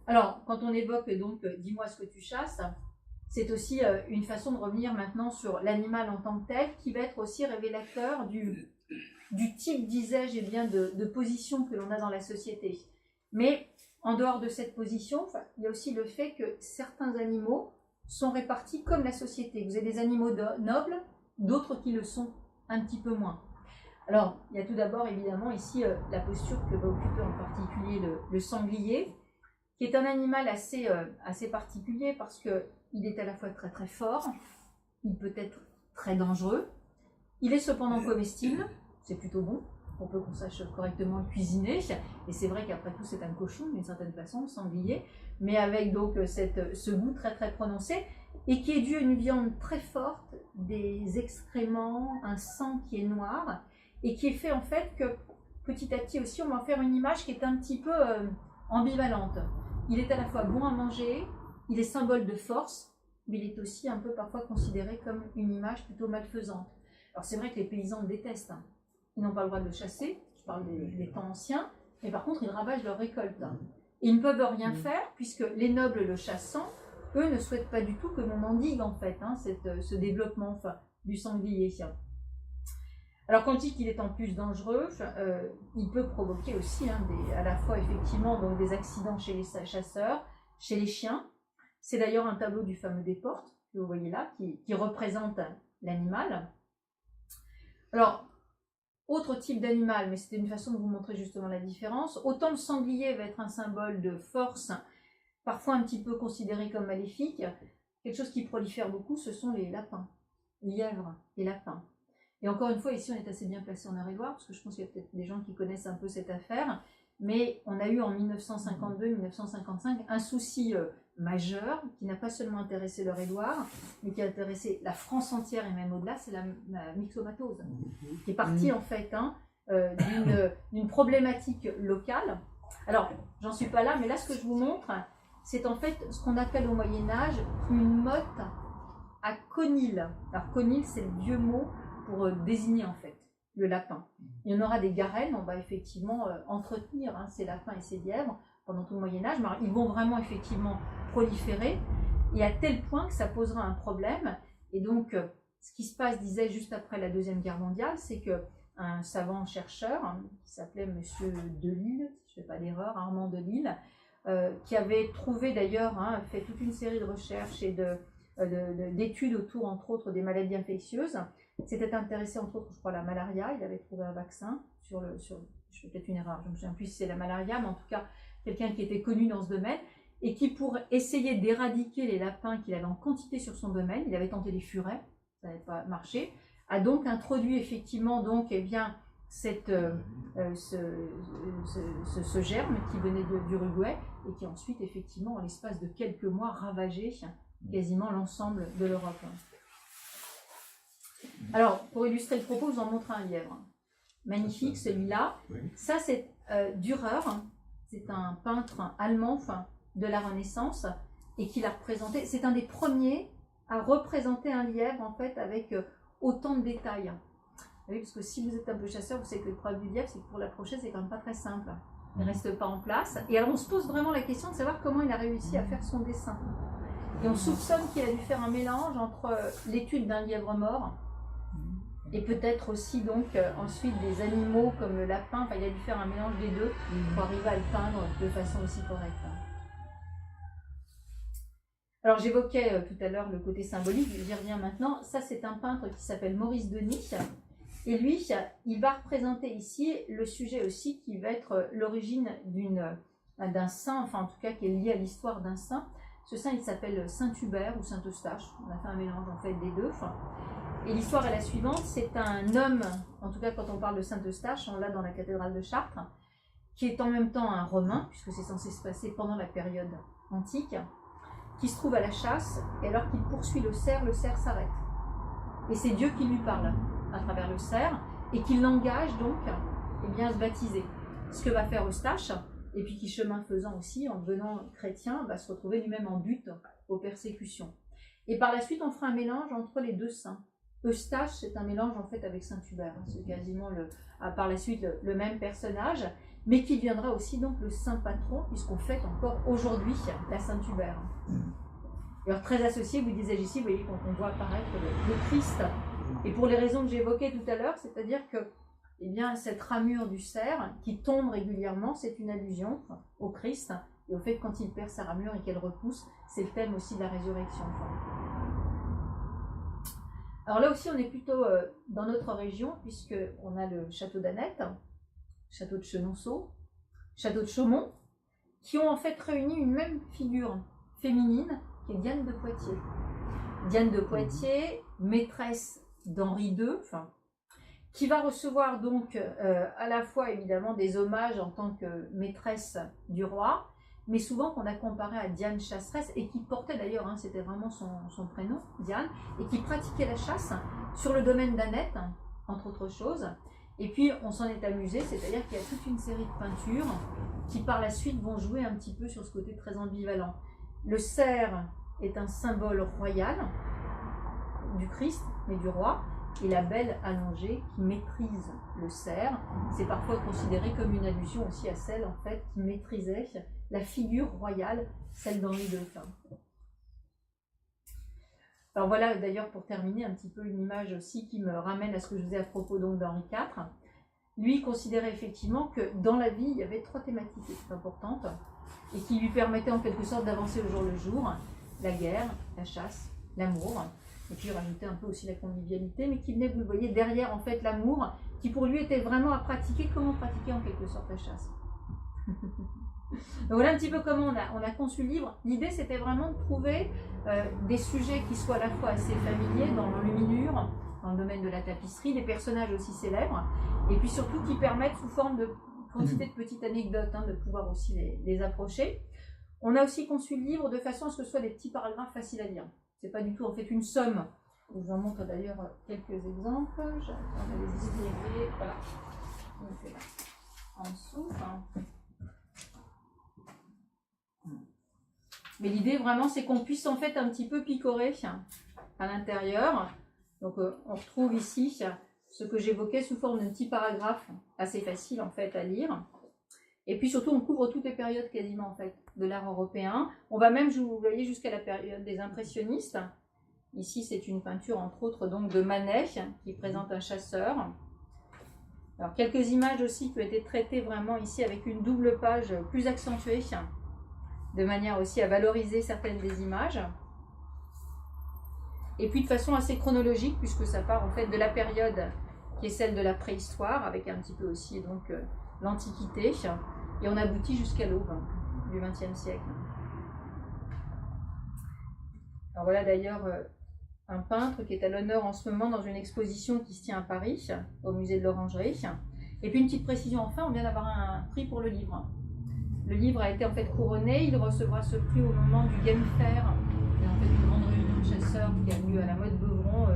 Alors, quand on évoque donc dis-moi ce que tu chasses, c'est aussi une façon de revenir maintenant sur l'animal en tant que tel, qui va être aussi révélateur du type, disais-je, bien de position que l'on a dans la société. Mais en dehors de cette position, il y a aussi le fait que certains animaux sont répartis comme la société. Vous avez des animaux nobles, d'autres qui le sont un petit peu moins. Alors, il y a tout d'abord évidemment ici la posture que va occuper en particulier le sanglier, qui est un animal assez particulier parce qu'il est à la fois très très fort, il peut être très dangereux, il est cependant comestible, c'est plutôt bon, on peut qu'on sache correctement le cuisiner, et c'est vrai qu'après tout c'est un cochon d'une certaine façon, le sanglier, mais avec donc ce goût très très prononcé, et qui est dû à une viande très forte, des excréments, un sang qui est noir, et qui est fait en fait que petit à petit aussi on va en faire une image qui est un petit peu ambivalente. Il est à la fois bon à manger, il est symbole de force, mais il est aussi un peu parfois considéré comme une image plutôt malfaisante. Alors c'est vrai que les paysans le détestent, hein. Ils n'ont pas le droit de le chasser, je parle des temps anciens, mais par contre ils ravagent leur récolte. Ils ne peuvent rien faire puisque les nobles le chassant, eux ne souhaitent pas du tout que l'on endigue en fait ce développement du sanglier. Alors quand on dit qu'il est en plus dangereux, il peut provoquer aussi à la fois effectivement donc, des accidents chez les chasseurs, chez les chiens. C'est d'ailleurs un tableau du fameux Desportes que vous voyez là, qui représente l'animal. Alors, autre type d'animal, mais c'était une façon de vous montrer justement la différence. Autant le sanglier va être un symbole de force, parfois un petit peu considéré comme maléfique, quelque chose qui prolifère beaucoup, ce sont les lapins, lièvres et lapins. Et encore une fois, ici, on est assez bien placé en Eure-et-Loir, parce que je pense qu'il y a peut-être des gens qui connaissent un peu cette affaire, mais on a eu en 1952-1955 un souci majeur qui n'a pas seulement intéressé l'Eure-et-Loir, mais qui a intéressé la France entière et même au-delà, c'est la myxomatose, qui est partie en fait d'une problématique locale. Alors, j'en suis pas là, mais là, ce que je vous montre, c'est en fait ce qu'on appelle au Moyen-Âge une motte à conil. Alors, conil, c'est le vieux mot pour désigner en fait le lapin. Il y en aura des garènes, on va effectivement entretenir ces lapins et ces lièvres pendant tout le Moyen-Âge. Ils vont vraiment effectivement proliférer, et à tel point que ça posera un problème. Et donc, ce qui se passe, disait, juste après la Deuxième Guerre mondiale, c'est qu'un savant chercheur, qui s'appelait Monsieur Delisle, si je ne fais pas d'erreur, Armand Delisle, qui avait trouvé d'ailleurs, fait toute une série de recherches et d'études autour, entre autres, des maladies infectieuses, s'était intéressé entre autres, je crois, à la malaria. Il avait trouvé un vaccin je fais peut-être une erreur, je ne me souviens plus si c'est la malaria, mais en tout cas quelqu'un qui était connu dans ce domaine et qui, pour essayer d'éradiquer les lapins qu'il avait en quantité sur son domaine, il avait tenté les furets, ça n'avait pas marché, a donc introduit effectivement donc ce germe qui venait d'Uruguay et qui ensuite effectivement en l'espace de quelques mois ravageait quasiment l'ensemble de l'Europe. Alors, pour illustrer le propos, je vous en montre un lièvre. Magnifique, celui-là. Ça, c'est Dürer. C'est un peintre allemand de la Renaissance et qui l'a représenté. C'est un des premiers à représenter un lièvre, en fait, avec autant de détails. Oui, parce que si vous êtes un peu chasseur, vous savez que le problème du lièvre, c'est que pour l'approcher, c'est quand même pas très simple. Il ne reste pas en place. Et alors, on se pose vraiment la question de savoir comment il a réussi à faire son dessin. Et on soupçonne qu'il a dû faire un mélange entre l'étude d'un lièvre mort et peut-être aussi donc ensuite des animaux comme le lapin. Enfin, il a dû faire un mélange des deux pour arriver à le peindre de façon aussi correcte. Alors j'évoquais tout à l'heure le côté symbolique, j'y reviens maintenant. Ça, c'est un peintre qui s'appelle Maurice Denis. Et lui, il va représenter ici le sujet aussi qui va être l'origine d'un saint, enfin en tout cas qui est lié à l'histoire d'un saint. Ce saint, il s'appelle Saint Hubert ou Saint Eustache. On a fait un mélange en fait des deux. Et l'histoire est la suivante, c'est un homme, en tout cas quand on parle de Saint Eustache, on l'a dans la cathédrale de Chartres, qui est en même temps un Romain, puisque c'est censé se passer pendant la période antique, qui se trouve à la chasse, et alors qu'il poursuit le cerf s'arrête. Et c'est Dieu qui lui parle à travers le cerf, et qui l'engage donc à se baptiser. Ce que va faire Eustache, et puis qui, chemin faisant aussi, en devenant chrétien, va se retrouver lui-même en but aux persécutions. Et par la suite, on fera un mélange entre les deux saints. Eustache, c'est un mélange en fait avec Saint Hubert. C'est quasiment par la suite le même personnage. mais qui deviendra aussi donc le saint patron, puisqu'on fête encore aujourd'hui la Sainte Hubert. Alors très associé, vous disais ici, vous voyez, quand on voit apparaître le Christ, et pour les raisons que j'évoquais tout à l'heure, c'est-à-dire que eh bien, cette ramure du cerf qui tombe régulièrement, c'est une allusion au Christ, et au fait que quand il perd sa ramure et qu'elle repousse, c'est le thème aussi de la résurrection. Alors là aussi, on est plutôt dans notre région, puisqu'on a le château d'Annette, château de Chenonceau, château de Chaumont, qui ont en fait réuni une même figure féminine, qui est Diane de Poitiers. Diane de Poitiers, maîtresse d'Henri II, qui va recevoir donc à la fois évidemment des hommages en tant que maîtresse du roi, mais souvent qu'on a comparé à Diane chasseresse, et qui portait d'ailleurs, hein, c'était vraiment son prénom, Diane, et qui pratiquait la chasse sur le domaine d'Annette, entre autres choses. Et puis on s'en est amusé, c'est-à-dire qu'il y a toute une série de peintures qui par la suite vont jouer un petit peu sur ce côté très ambivalent. Le cerf est un symbole royal du Christ, mais du roi, et la belle allongée qui maîtrise le cerf, c'est parfois considéré comme une allusion aussi à celle en fait qui maîtrisait la figure royale, celle d'Henri II. Alors voilà d'ailleurs pour terminer un petit peu une image aussi qui me ramène à ce que je disais à propos donc d'Henri IV. Lui considérait effectivement que dans la vie il y avait 3 thématiques importantes et qui lui permettaient en quelque sorte d'avancer au jour le jour: la guerre, la chasse, l'amour. Et puis rajouter un peu aussi la convivialité, mais qui venait, vous le voyez, derrière en fait l'amour, qui pour lui était vraiment à pratiquer, comment pratiquer en quelque sorte la chasse. Donc voilà un petit peu comment on a conçu le livre. L'idée c'était vraiment de trouver des sujets qui soient à la fois assez familiers dans l'enluminure, dans le domaine de la tapisserie, des personnages aussi célèbres, et puis surtout qui permettent sous forme de quantité de petites anecdotes, hein, de pouvoir aussi les approcher. On a aussi conçu le livre de façon à ce que ce soit des petits paragraphes faciles à lire. C'est pas du tout en fait une somme. Je vous en montre d'ailleurs quelques exemples. On va les distribuer. Voilà. Donc là, en dessous. Mais l'idée vraiment c'est qu'on puisse en fait un petit peu picorer à l'intérieur. Donc on retrouve ici ce que j'évoquais sous forme d'un petit paragraphe assez facile en fait à lire. Et puis surtout, on couvre toutes les périodes quasiment en fait de l'art européen. On va même, vous voyez, jusqu'à la période des impressionnistes. Ici, c'est une peinture entre autres donc de Manet qui présente un chasseur. Alors quelques images aussi qui ont été traitées vraiment ici avec une double page plus accentuée, de manière aussi à valoriser certaines des images. Et puis de façon assez chronologique, puisque ça part en fait de la période qui est celle de la préhistoire, avec un petit peu aussi donc l'Antiquité. Et on aboutit jusqu'à l'aube du XXe siècle. Alors voilà d'ailleurs un peintre qui est à l'honneur en ce moment dans une exposition qui se tient à Paris, au musée de l'Orangerie. Et puis une petite précision enfin, on vient d'avoir un prix pour le livre. Le livre a été en fait couronné, il recevra ce prix au moment du Game Fair, en fait une grande réunion de chasseurs qui a lieu à la Motte Beuvron